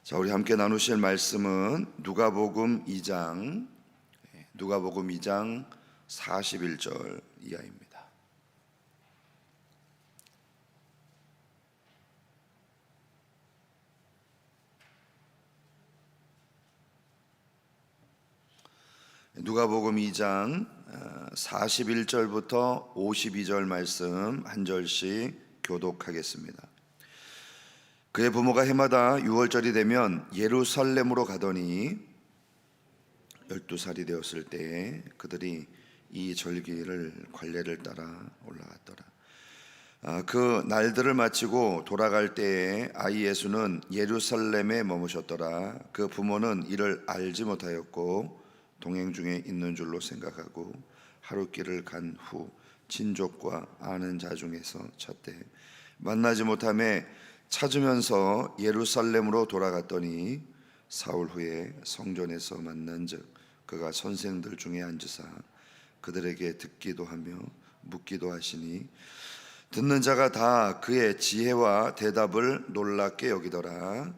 자, 우리 함께 나누실 말씀은 누가복음 2장 41절 이하입니다. 누가복음 2장 41절부터 52절 말씀 한 절씩 교독하겠습니다. 그의 부모가 해마다 6월절이 되면 예루살렘으로 가더니 12살이 되었을 때에 그들이 이 절기를 관례를 따라 올라갔더라. 그 날들을 마치고 돌아갈 때에 아이 예수는 예루살렘에 머무셨더라. 그 부모는 이를 알지 못하였고 동행 중에 있는 줄로 생각하고 하룻길을 간 후 친족과 아는 자 중에서 찾되 만나지 못하매 찾으면서 예루살렘으로 돌아갔더니 사흘 후에 성전에서 만난즉 그가 선생들 중에 앉으사 그들에게 듣기도 하며 묻기도 하시니 듣는 자가 다 그의 지혜와 대답을 놀랍게 여기더라.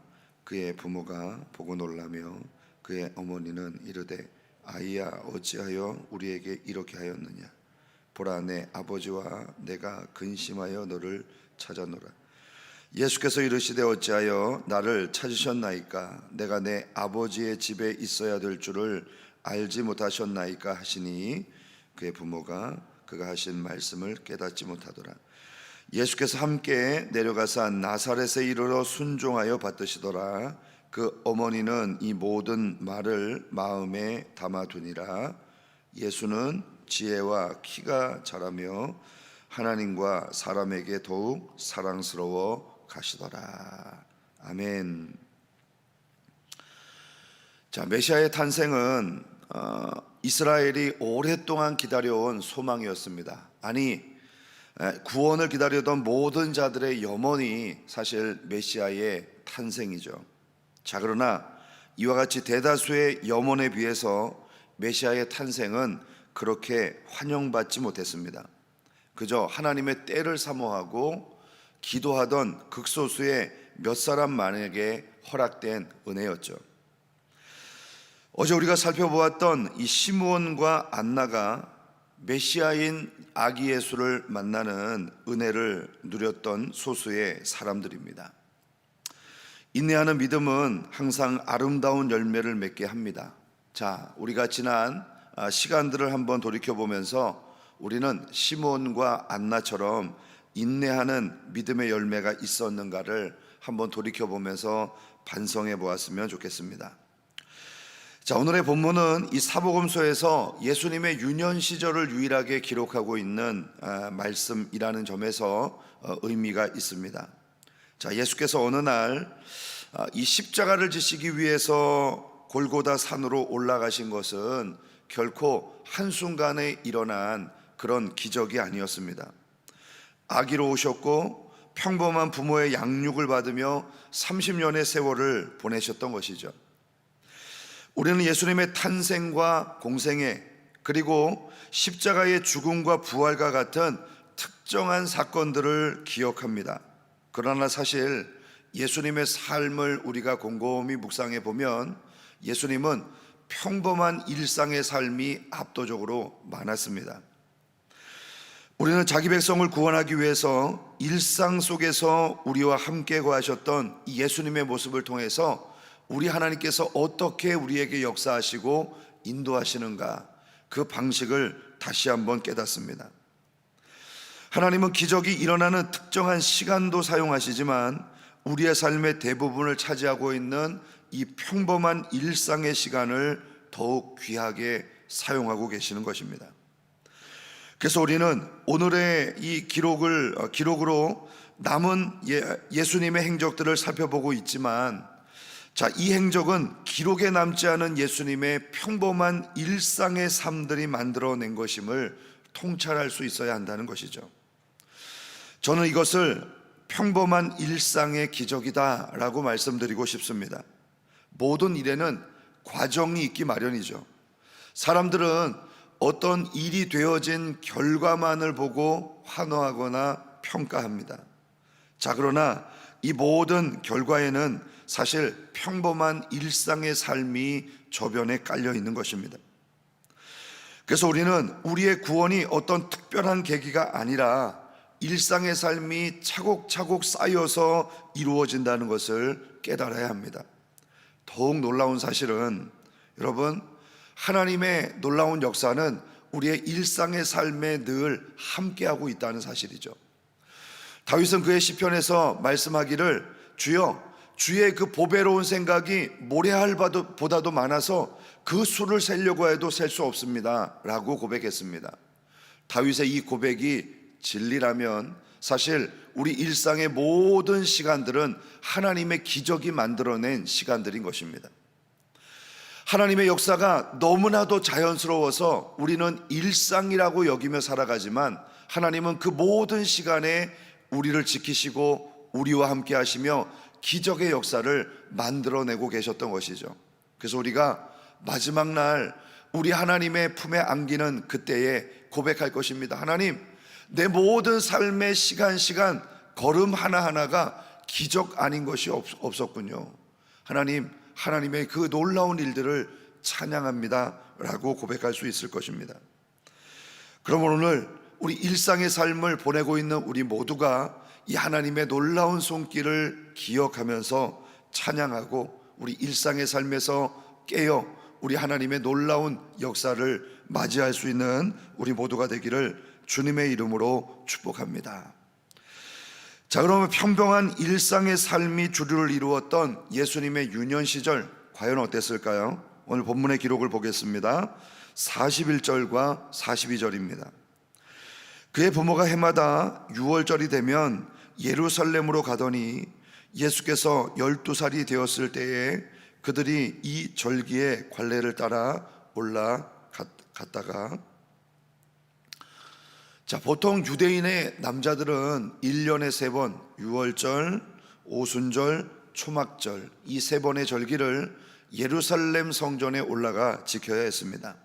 그의 부모가 보고 놀라며 그의 어머니는 이르되 아이야 어찌하여 우리에게 이렇게 하였느냐. 보라 내 아버지와 내가 근심하여 너를 찾아노라. 예수께서 이르시되 어찌하여 나를 찾으셨나이까. 내가 내 아버지의 집에 있어야 될 줄을 알지 못하셨나이까 하시니 그의 부모가 그가 하신 말씀을 깨닫지 못하더라. 예수께서 함께 내려가사 나사렛에 이르러 순종하여 받드시더라. 그 어머니는 이 모든 말을 마음에 담아두니라. 예수는 지혜와 키가 자라며 하나님과 사람에게 더욱 사랑스러워 가시더라. 아멘. 자, 메시아의 탄생은 이스라엘이 오랫동안 기다려온 소망이었습니다. 아니, 구원을 기다리던 모든 자들의 염원이 사실 메시아의 탄생이죠. 자, 그러나 이와 같이 대다수의 염원에 비해서 메시아의 탄생은 그렇게 환영받지 못했습니다. 그저 하나님의 때를 사모하고 기도하던 극소수의 몇 사람만에게 허락된 은혜였죠. 어제 우리가 살펴보았던 이 시므온과 안나가 메시아인 아기 예수를 만나는 은혜를 누렸던 소수의 사람들입니다. 인내하는 믿음은 항상 아름다운 열매를 맺게 합니다. 자, 우리가 지난 시간들을 한번 돌이켜보면서 우리는 시므온과 안나처럼 인내하는 믿음의 열매가 있었는가를 한번 돌이켜보면서 반성해 보았으면 좋겠습니다. 자, 오늘의 본문은 이 사복음서에서 예수님의 유년 시절을 유일하게 기록하고 있는 말씀이라는 점에서 의미가 있습니다. 자, 예수께서 어느 날 이 십자가를 지시기 위해서 골고다 산으로 올라가신 것은 결코 한순간에 일어난 그런 기적이 아니었습니다. 아기로 오셨고 평범한 부모의 양육을 받으며 30년의 세월을 보내셨던 것이죠. 우리는 예수님의 탄생과 공생애 그리고 십자가의 죽음과 부활과 같은 특정한 사건들을 기억합니다. 그러나 사실 예수님의 삶을 우리가 곰곰이 묵상해 보면 예수님은 평범한 일상의 삶이 압도적으로 많았습니다. 우리는 자기 백성을 구원하기 위해서 일상 속에서 우리와 함께 거하셨던 예수님의 모습을 통해서 우리 하나님께서 어떻게 우리에게 역사하시고 인도하시는가, 그 방식을 다시 한번 깨닫습니다. 하나님은 기적이 일어나는 특정한 시간도 사용하시지만 우리의 삶의 대부분을 차지하고 있는 이 평범한 일상의 시간을 더욱 귀하게 사용하고 계시는 것입니다. 그래서 우리는 오늘의 이 기록으로 남은 예수님의 행적들을 살펴보고 있지만, 자, 이 행적은 기록에 남지 않은 예수님의 평범한 일상의 삶들이 만들어낸 것임을 통찰할 수 있어야 한다는 것이죠. 저는 이것을 평범한 일상의 기적이다 라고 말씀드리고 싶습니다. 모든 일에는 과정이 있기 마련이죠. 사람들은 어떤 일이 되어진 결과만을 보고 환호하거나 평가합니다. 자, 그러나 이 모든 결과에는 사실 평범한 일상의 삶이 저변에 깔려 있는 것입니다. 그래서 우리는 우리의 구원이 어떤 특별한 계기가 아니라 일상의 삶이 차곡차곡 쌓여서 이루어진다는 것을 깨달아야 합니다. 더욱 놀라운 사실은 여러분, 하나님의 놀라운 역사는 우리의 일상의 삶에 늘 함께하고 있다는 사실이죠. 다윗은 그의 시편에서 말씀하기를 주여 주의 그 보배로운 생각이 모래알보다도 많아서 그 수를 세려고 해도 셀 수 없습니다 라고 고백했습니다. 다윗의 이 고백이 진리라면 사실 우리 일상의 모든 시간들은 하나님의 기적이 만들어낸 시간들인 것입니다. 하나님의 역사가 너무나도 자연스러워서 우리는 일상이라고 여기며 살아가지만 하나님은 그 모든 시간에 우리를 지키시고 우리와 함께 하시며 기적의 역사를 만들어내고 계셨던 것이죠. 그래서 우리가 마지막 날 우리 하나님의 품에 안기는 그때에 고백할 것입니다. 하나님, 내 모든 삶의 시간 걸음 하나하나가 기적 아닌 것이 없었군요. 하나님, 하나님의 그 놀라운 일들을 찬양합니다 라고 고백할 수 있을 것입니다. 그러면 오늘 우리 일상의 삶을 보내고 있는 우리 모두가 이 하나님의 놀라운 손길을 기억하면서 찬양하고 우리 일상의 삶에서 깨어 우리 하나님의 놀라운 역사를 맞이할 수 있는 우리 모두가 되기를 주님의 이름으로 축복합니다. 자, 그러면 평범한 일상의 삶이 주류를 이루었던 예수님의 유년 시절 과연 어땠을까요? 오늘 본문의 기록을 보겠습니다. 41절과 42절입니다. 그의 부모가 해마다 6월절이 되면 예루살렘으로 가더니 예수께서 12살이 되었을 때에 그들이 이 절기의 관례를 따라 올라갔다가, 자, 보통 유대인의 남자들은 1년에 3번 6월절, 오순절, 초막절 이 3번의 절기를 예루살렘 성전에 올라가 지켜야 했습니다.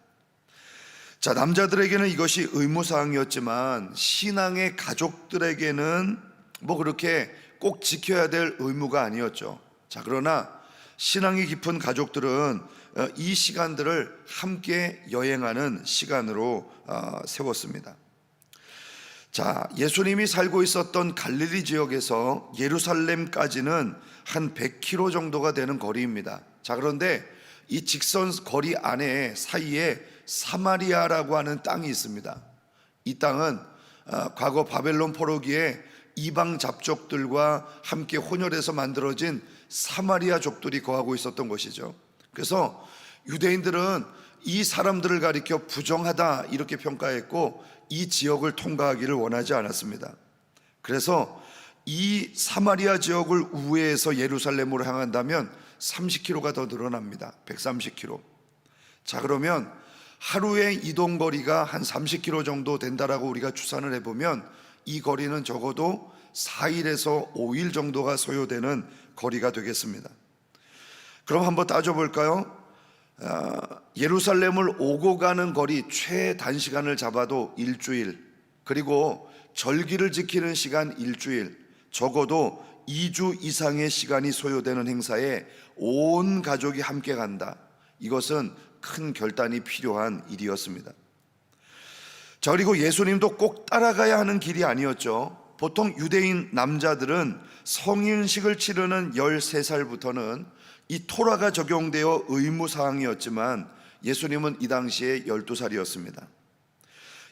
자, 남자들에게는 이것이 의무사항이었지만 신앙의 가족들에게는 뭐 그렇게 꼭 지켜야 될 의무가 아니었죠. 자, 그러나 신앙이 깊은 가족들은 이 시간들을 함께 여행하는 시간으로 세웠습니다. 자, 예수님이 살고 있었던 갈릴리 지역에서 예루살렘까지는 한 100km 정도가 되는 거리입니다. 자, 그런데 이 직선 거리 안에 사이에 사마리아라고 하는 땅이 있습니다. 이 땅은 과거 바벨론 포로기에 이방 잡족들과 함께 혼혈해서 만들어진 사마리아족들이 거하고 있었던 곳이죠. 그래서 유대인들은 이 사람들을 가리켜 부정하다 이렇게 평가했고 이 지역을 통과하기를 원하지 않았습니다. 그래서 이 사마리아 지역을 우회해서 예루살렘으로 향한다면 30km가 더 늘어납니다. 130km. 자, 그러면 하루의 이동 거리가 한 30km 정도 된다라고 우리가 추산을 해보면 이 거리는 적어도 4일에서 5일 정도가 소요되는 거리가 되겠습니다. 그럼 한번 따져볼까요? 예루살렘을 오고 가는 거리 최단시간을 잡아도 일주일, 그리고 절기를 지키는 시간 일주일, 적어도 2주 이상의 시간이 소요되는 행사에 온 가족이 함께 간다. 이것은 큰 결단이 필요한 일이었습니다. 자, 그리고 예수님도 꼭 따라가야 하는 길이 아니었죠. 보통 유대인 남자들은 성인식을 치르는 13살부터는 이 토라가 적용되어 의무사항이었지만 예수님은 이 당시에 12살이었습니다.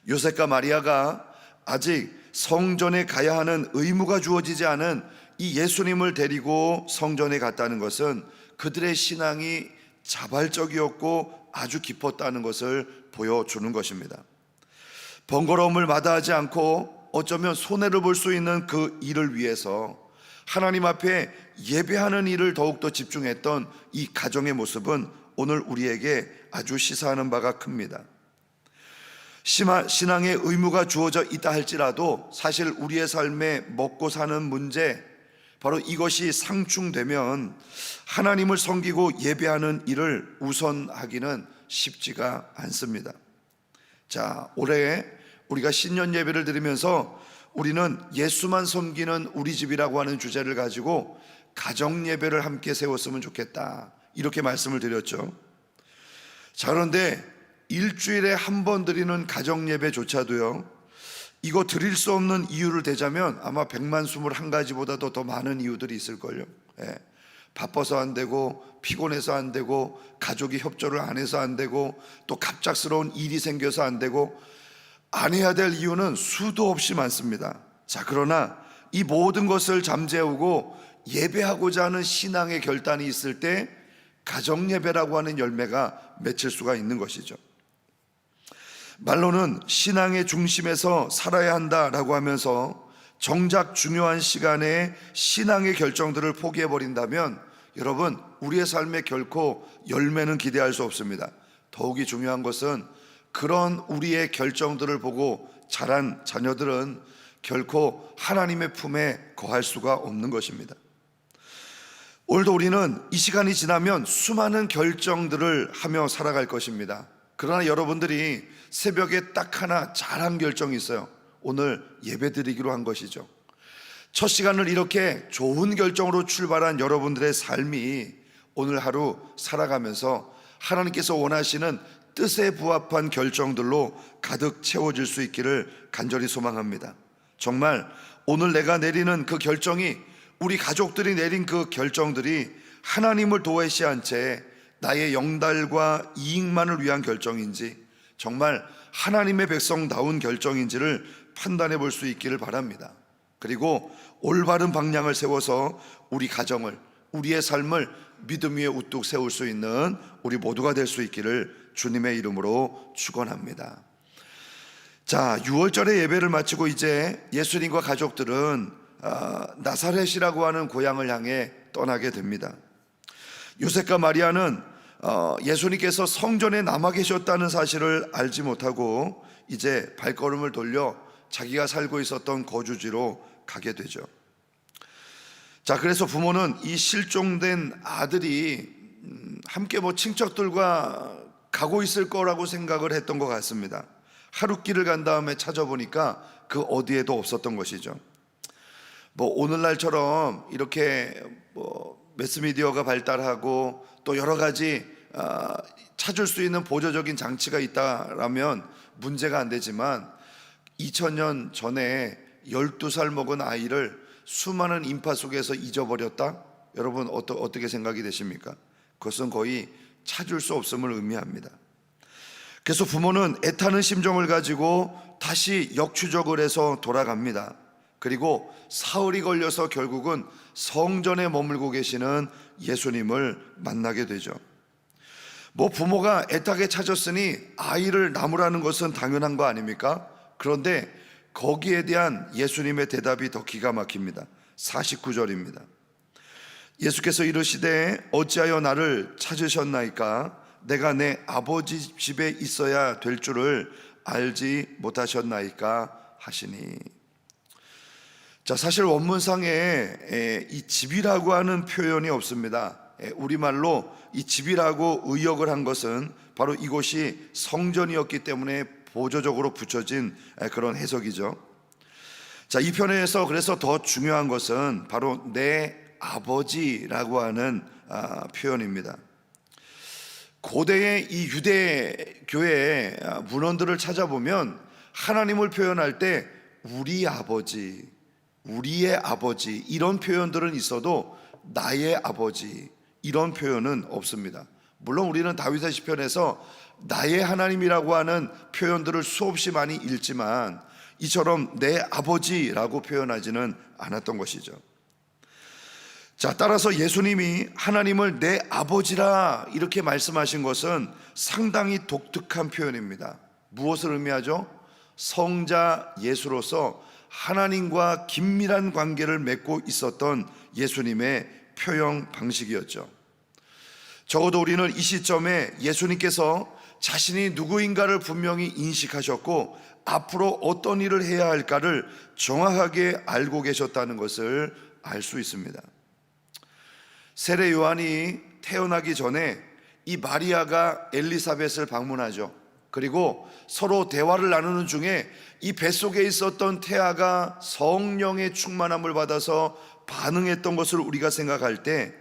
요셉과 마리아가 아직 성전에 가야 하는 의무가 주어지지 않은 이 예수님을 데리고 성전에 갔다는 것은 그들의 신앙이 자발적이었고 아주 깊었다는 것을 보여주는 것입니다. 번거로움을 마다하지 않고 어쩌면 손해를 볼 수 있는 그 일을 위해서 하나님 앞에 예배하는 일을 더욱더 집중했던 이 가정의 모습은 오늘 우리에게 아주 시사하는 바가 큽니다. 신앙의 의무가 주어져 있다 할지라도 사실 우리의 삶에 먹고 사는 문제, 바로 이것이 상충되면 하나님을 섬기고 예배하는 일을 우선하기는 쉽지가 않습니다. 자, 올해 우리가 신년 예배를 드리면서 우리는 예수만 섬기는 우리 집이라고 하는 주제를 가지고 가정 예배를 함께 세웠으면 좋겠다, 이렇게 말씀을 드렸죠. 자, 그런데 일주일에 한 번 드리는 가정 예배조차도요, 이거 드릴 수 없는 이유를 대자면 아마 121가지보다도 더 많은 이유들이 있을걸요. 바빠서 안 되고, 피곤해서 안 되고, 가족이 협조를 안 해서 안 되고, 또 갑작스러운 일이 생겨서 안 되고, 안 해야 될 이유는 수도 없이 많습니다. 자, 그러나 이 모든 것을 잠재우고 예배하고자 하는 신앙의 결단이 있을 때 가정 예배라고 하는 열매가 맺힐 수가 있는 것이죠. 말로는 신앙의 중심에서 살아야 한다라고 하면서 정작 중요한 시간에 신앙의 결정들을 포기해버린다면 여러분, 우리의 삶에 결코 열매는 기대할 수 없습니다. 더욱이 중요한 것은 그런 우리의 결정들을 보고 자란 자녀들은 결코 하나님의 품에 거할 수가 없는 것입니다. 오늘도 우리는 이 시간이 지나면 수많은 결정들을 하며 살아갈 것입니다. 그러나 여러분들이 새벽에 딱 하나 잘한 결정이 있어요. 오늘 예배드리기로 한 것이죠. 첫 시간을 이렇게 좋은 결정으로 출발한 여러분들의 삶이 오늘 하루 살아가면서 하나님께서 원하시는 뜻에 부합한 결정들로 가득 채워질 수 있기를 간절히 소망합니다. 정말 오늘 내가 내리는 그 결정이, 우리 가족들이 내린 그 결정들이 하나님을 도외시한 채 나의 영달과 이익만을 위한 결정인지, 정말 하나님의 백성다운 결정인지를 판단해 볼 수 있기를 바랍니다. 그리고 올바른 방향을 세워서 우리 가정을, 우리의 삶을 믿음 위에 우뚝 세울 수 있는 우리 모두가 될 수 있기를 주님의 이름으로 축원합니다. 자, 6월절의 예배를 마치고 이제 예수님과 가족들은 나사렛이라고 하는 고향을 향해 떠나게 됩니다. 요셉과 마리아는 예수님께서 성전에 남아 계셨다는 사실을 알지 못하고 이제 발걸음을 돌려 자기가 살고 있었던 거주지로 가게 되죠. 자, 그래서 부모는 이 실종된 아들이 함께 친척들과 가고 있을 거라고 생각을 했던 것 같습니다. 하룻길을 간 다음에 찾아보니까 그 어디에도 없었던 것이죠. 오늘날처럼 이렇게 매스미디어가 발달하고 또 여러 가지 찾을 수 있는 보조적인 장치가 있다라면 문제가 안 되지만 2000년 전에 12살 먹은 아이를 수많은 인파 속에서 잊어버렸다? 여러분 어떻게 생각이 되십니까? 그것은 거의 찾을 수 없음을 의미합니다. 그래서 부모는 애타는 심정을 가지고 다시 역추적을 해서 돌아갑니다. 그리고 사흘이 걸려서 결국은 성전에 머물고 계시는 예수님을 만나게 되죠. 부모가 애타게 찾았으니 아이를 남으라는 것은 당연한 거 아닙니까? 그런데 거기에 대한 예수님의 대답이 더 기가 막힙니다. 49절입니다. 예수께서 이르시되 어찌하여 나를 찾으셨나이까? 내가 내 아버지 집에 있어야 될 줄을 알지 못하셨나이까 하시니. 자, 사실 원문상에 이 집이라고 하는 표현이 없습니다. 우리말로 이 집이라고 의역을 한 것은 바로 이곳이 성전이었기 때문에 보조적으로 붙여진 그런 해석이죠. 자, 이 편에서 그래서 더 중요한 것은 바로 내 아버지라고 하는 표현입니다. 고대의 이 유대교의 문헌들을 찾아보면 하나님을 표현할 때 우리 아버지, 우리의 아버지 이런 표현들은 있어도 나의 아버지 이런 표현은 없습니다. 물론 우리는 다윗의 시편에서 나의 하나님이라고 하는 표현들을 수없이 많이 읽지만 이처럼 내 아버지라고 표현하지는 않았던 것이죠. 자, 따라서 예수님이 하나님을 내 아버지라 이렇게 말씀하신 것은 상당히 독특한 표현입니다. 무엇을 의미하죠? 성자 예수로서 하나님과 긴밀한 관계를 맺고 있었던 예수님의 표현 방식이었죠. 적어도 우리는 이 시점에 예수님께서 자신이 누구인가를 분명히 인식하셨고 앞으로 어떤 일을 해야 할까를 정확하게 알고 계셨다는 것을 알 수 있습니다. 세례 요한이 태어나기 전에 이 마리아가 엘리사벳을 방문하죠. 그리고 서로 대화를 나누는 중에 이 뱃속에 있었던 태아가 성령의 충만함을 받아서 반응했던 것을 우리가 생각할 때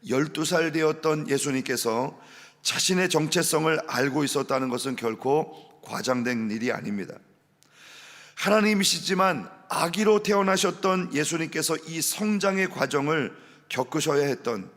12살 되었던 예수님께서 자신의 정체성을 알고 있었다는 것은 결코 과장된 일이 아닙니다. 하나님이시지만 아기로 태어나셨던 예수님께서 이 성장의 과정을 겪으셔야 했던,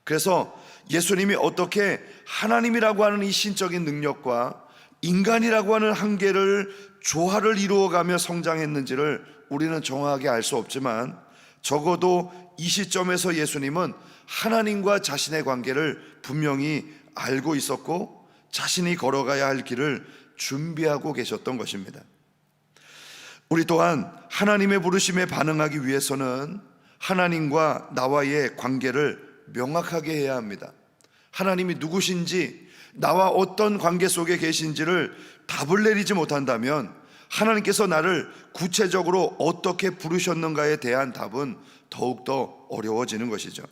그래서 예수님이 어떻게 하나님이라고 하는 이 신적인 능력과 인간이라고 하는 한계를 조화를 이루어가며 성장했는지를 우리는 정확하게 알 수 없지만, 적어도 이 시점에서 예수님은 하나님과 자신의 관계를 분명히 알고 있었고 자신이 걸어가야 할 길을 준비하고 계셨던 것입니다. 우리 또한 하나님의 부르심에 반응하기 위해서는 하나님과 나와의 관계를 명확하게 해야 합니다. 하나님이 누구신지, 나와 어떤 관계 속에 계신지를 답을 내리지 못한다면 하나님께서 나를 구체적으로 어떻게 부르셨는가에 대한 답은 더욱더 어려워지는 것이죠.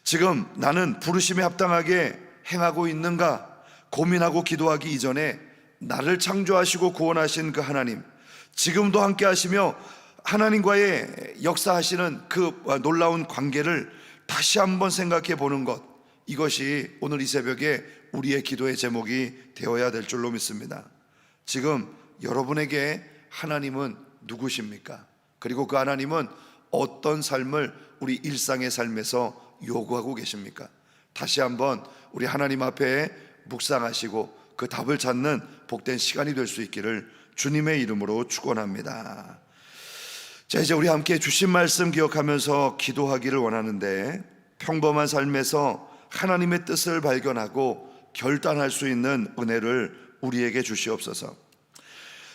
지금 나는 부르심에 합당하게 행하고 있는가 고민하고 기도하기 이전에 나를 창조하시고 구원하신 그 하나님, 지금도 함께 하시며 하나님과의 역사하시는 그 놀라운 관계를 다시 한번 생각해 보는 것, 이것이 오늘 이 새벽에 우리의 기도의 제목이 되어야 될 줄로 믿습니다. 지금 여러분에게 하나님은 누구십니까? 그리고 그 하나님은 어떤 삶을 우리 일상의 삶에서 요구하고 계십니까? 다시 한번 우리 하나님 앞에 묵상하시고 그 답을 찾는 복된 시간이 될 수 있기를 주님의 이름으로 축원합니다. 자, 이제 우리 함께 주신 말씀 기억하면서 기도하기를 원하는데, 평범한 삶에서 하나님의 뜻을 발견하고 결단할 수 있는 은혜를 우리에게 주시옵소서.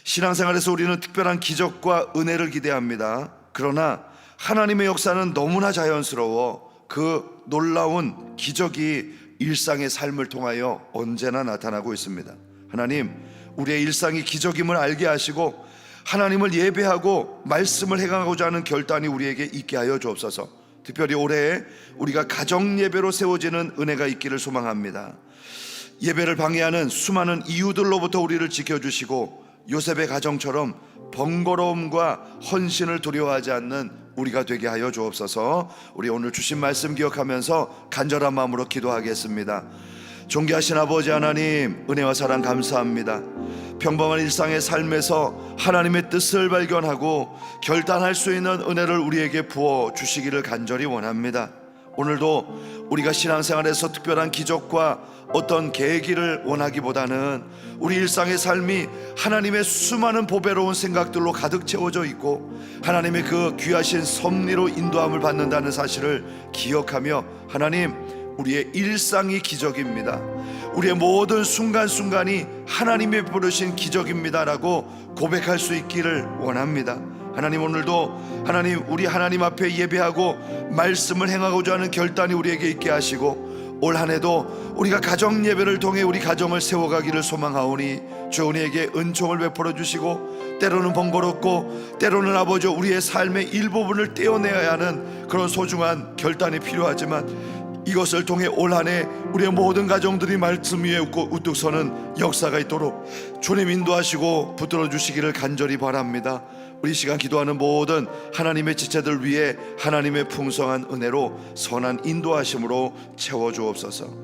신앙생활에서 우리는 특별한 기적과 은혜를 기대합니다. 그러나 하나님의 역사는 너무나 자연스러워 그 놀라운 기적이 일상의 삶을 통하여 언제나 나타나고 있습니다. 하나님, 우리의 일상이 기적임을 알게 하시고 하나님을 예배하고 말씀을 행하고자 하는 결단이 우리에게 있게 하여 주옵소서. 특별히 올해 우리가 가정 예배로 세워지는 은혜가 있기를 소망합니다. 예배를 방해하는 수많은 이유들로부터 우리를 지켜주시고 요셉의 가정처럼 번거로움과 헌신을 두려워하지 않는 우리가 되게 하여 주옵소서. 우리 오늘 주신 말씀 기억하면서 간절한 마음으로 기도하겠습니다. 존귀하신 아버지 하나님, 은혜와 사랑 감사합니다. 평범한 일상의 삶에서 하나님의 뜻을 발견하고 결단할 수 있는 은혜를 우리에게 부어 주시기를 간절히 원합니다. 오늘도 우리가 신앙생활에서 특별한 기적과 어떤 계기를 원하기보다는 우리 일상의 삶이 하나님의 수많은 보배로운 생각들로 가득 채워져 있고 하나님의 그 귀하신 섭리로 인도함을 받는다는 사실을 기억하며, 하나님, 우리의 일상이 기적입니다, 우리의 모든 순간순간이 하나님이 부르신 기적입니다라고 고백할 수 있기를 원합니다. 하나님, 오늘도 하나님, 우리 하나님 앞에 예배하고 말씀을 행하고자 하는 결단이 우리에게 있게 하시고, 올 한해도 우리가 가정 예배를 통해 우리 가정을 세워가기를 소망하오니 주 우리에게 은총을 베풀어 주시고, 때로는 번거롭고 때로는 아버지 우리의 삶의 일부분을 떼어내야 하는 그런 소중한 결단이 필요하지만, 이것을 통해 올 한해 우리의 모든 가정들이 말씀 위에 우뚝 서는 역사가 있도록 주님 인도하시고 붙들어 주시기를 간절히 바랍니다. 우리 시간 기도하는 모든 하나님의 지체들 위해 하나님의 풍성한 은혜로 선한 인도하심으로 채워주옵소서.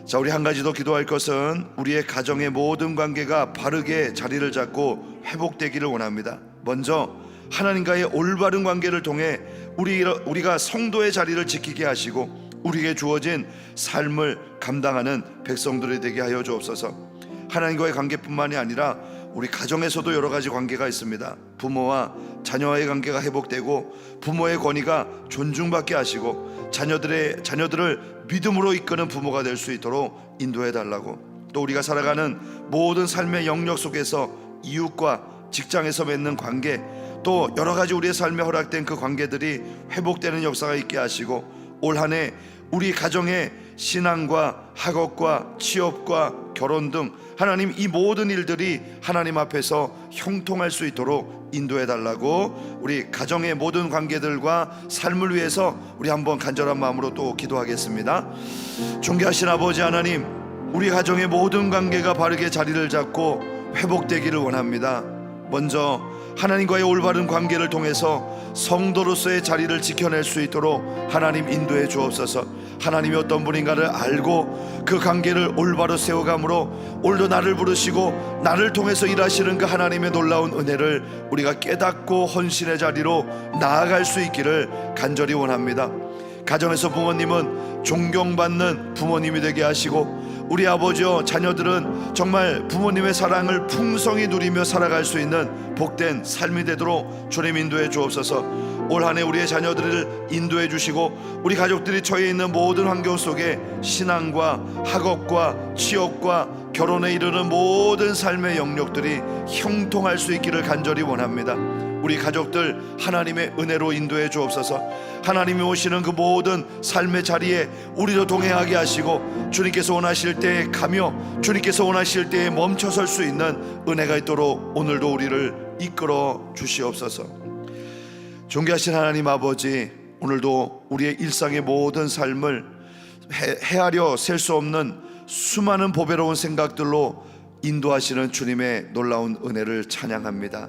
자, 우리 한 가지 더 기도할 것은 우리의 가정의 모든 관계가 바르게 자리를 잡고 회복되기를 원합니다. 먼저 하나님과의 올바른 관계를 통해 우리가 성도의 자리를 지키게 하시고 우리에게 주어진 삶을 감당하는 백성들이 되게 하여 주옵소서. 하나님과의 관계뿐만이 아니라 우리 가정에서도 여러 가지 관계가 있습니다. 부모와 자녀와의 관계가 회복되고 부모의 권위가 존중받게 하시고 자녀들을 믿음으로 이끄는 부모가 될 수 있도록 인도해 달라고, 또 우리가 살아가는 모든 삶의 영역 속에서 이웃과 직장에서 맺는 관계, 또 여러 가지 우리의 삶에 허락된 그 관계들이 회복되는 역사가 있게 하시고, 올 한 해 우리 가정의 신앙과 학업과 취업과 결혼 등 하나님, 이 모든 일들이 하나님 앞에서 형통할 수 있도록 인도해 달라고, 우리 가정의 모든 관계들과 삶을 위해서 우리 한번 간절한 마음으로 또 기도하겠습니다. 존귀하신 아버지 하나님, 우리 가정의 모든 관계가 바르게 자리를 잡고 회복되기를 원합니다. 먼저 하나님과의 올바른 관계를 통해서 성도로서의 자리를 지켜낼 수 있도록 하나님 인도해 주옵소서. 하나님이 어떤 분인가를 알고 그 관계를 올바로 세워감으로 오늘도 나를 부르시고 나를 통해서 일하시는 그 하나님의 놀라운 은혜를 우리가 깨닫고 헌신의 자리로 나아갈 수 있기를 간절히 원합니다. 가정에서 부모님은 존경받는 부모님이 되게 하시고, 우리 아버지와 자녀들은 정말 부모님의 사랑을 풍성히 누리며 살아갈 수 있는 복된 삶이 되도록 주님 인도해 주옵소서. 올 한 해 우리의 자녀들을 인도해 주시고, 우리 가족들이 처해 있는 모든 환경 속에 신앙과 학업과 취업과 결혼에 이르는 모든 삶의 영역들이 형통할 수 있기를 간절히 원합니다. 우리 가족들 하나님의 은혜로 인도해 주옵소서. 하나님이 오시는 그 모든 삶의 자리에 우리도 동행하게 하시고, 주님께서 원하실 때에 가며 주님께서 원하실 때에 멈춰설 수 있는 은혜가 있도록 오늘도 우리를 이끌어 주시옵소서. 존귀하신 하나님 아버지, 오늘도 우리의 일상의 모든 삶을 헤아려 셀 수 없는 수많은 보배로운 생각들로 인도하시는 주님의 놀라운 은혜를 찬양합니다.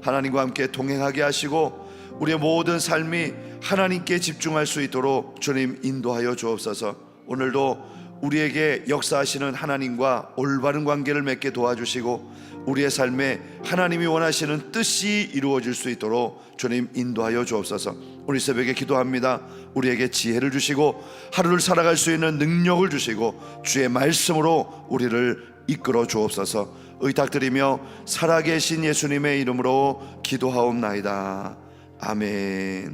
하나님과 함께 동행하게 하시고 우리의 모든 삶이 하나님께 집중할 수 있도록 주님 인도하여 주옵소서. 오늘도 우리에게 역사하시는 하나님과 올바른 관계를 맺게 도와주시고 우리의 삶에 하나님이 원하시는 뜻이 이루어질 수 있도록 주님 인도하여 주옵소서. 오늘 새벽에 기도합니다. 우리에게 지혜를 주시고 하루를 살아갈 수 있는 능력을 주시고 주의 말씀으로 우리를 이끌어 주옵소서. 의탁드리며 살아계신 예수님의 이름으로 기도하옵나이다. 아멘.